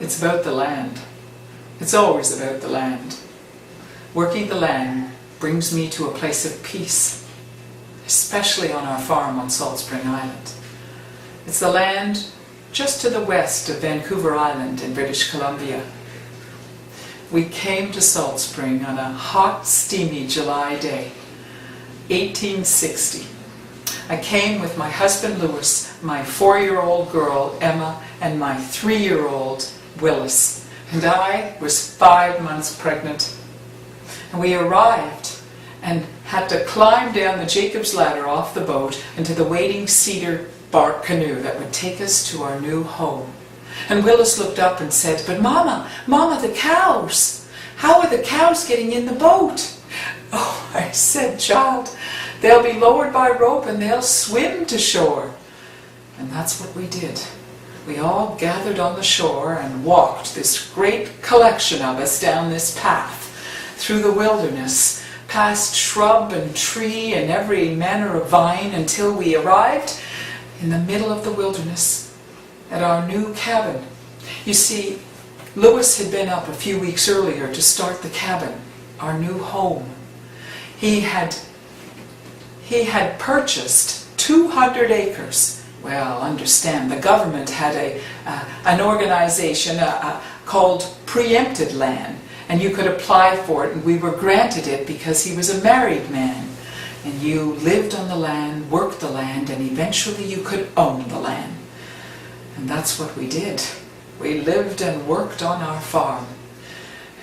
It's about the land. It's always about the land. Working the land brings me to a place of peace, especially on our farm on Salt Spring Island. It's the land just to the west of Vancouver Island in British Columbia. We came to Salt Spring on a hot, steamy July day, 1860. I came with my husband Louis, my 4-year-old girl Emma, and my 3-year-old Willis. And I was 5 months pregnant. And we arrived and had to climb down the Jacob's ladder off the boat into the waiting cedar bark canoe that would take us to our new home. And Willis looked up and said, "But Mama, the cows! How are the cows getting in the boat?" "Oh," I said, "child, they'll be lowered by rope and they'll swim to shore." And that's what we did. We all gathered on the shore and walked, this great collection of us, down this path, through the wilderness, past shrub and tree and every manner of vine, until we arrived in the middle of the wilderness at our new cabin. You see, Louis had been up a few weeks earlier to start the cabin, our new home. He had purchased 200 acres. Well, understand, the government had an organization called preempted land, and you could apply for it, and we were granted it because he was a married man. And you lived on the land, worked the land, and eventually you could own the land. And that's what we did. We lived and worked on our farm.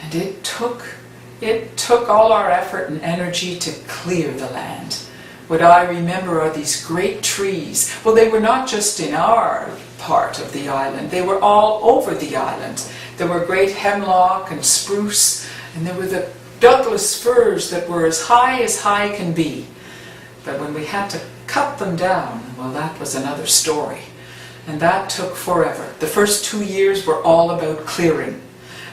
And it took all our effort and energy to clear the land. What I remember are these great trees. Well, they were not just in our part of the island. They were all over the island. There were great hemlock and spruce, and there were the Douglas firs that were as high can be. But when we had to cut them down, well, that was another story. And that took forever. The first 2 years were all about clearing.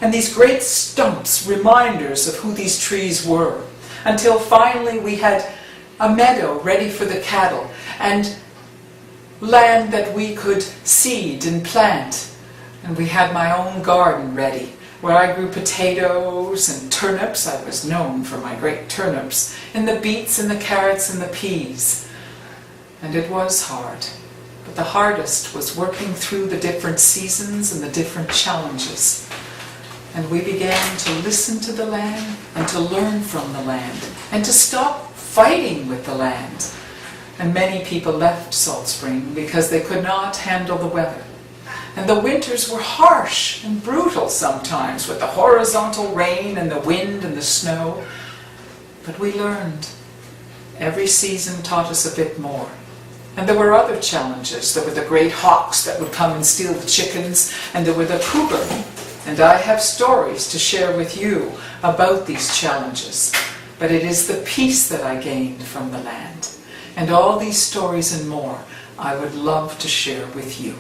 And these great stumps, reminders of who these trees were, until finally we had a meadow ready for the cattle, and land that we could seed and plant. And we had my own garden ready, where I grew potatoes and turnips. I was known for my great turnips, and the beets and the carrots and the peas. And it was hard. But the hardest was working through the different seasons and the different challenges. And we began to listen to the land and to learn from the land and to stop fighting with the land. And many people left Salt Spring because they could not handle the weather. And the winters were harsh and brutal sometimes, with the horizontal rain and the wind and the snow. But we learned. Every season taught us a bit more. And there were other challenges. There were the great hawks that would come and steal the chickens, and there were the cougar. And I have stories to share with you about these challenges. But it is the peace that I gained from the land. And all these stories and more I would love to share with you.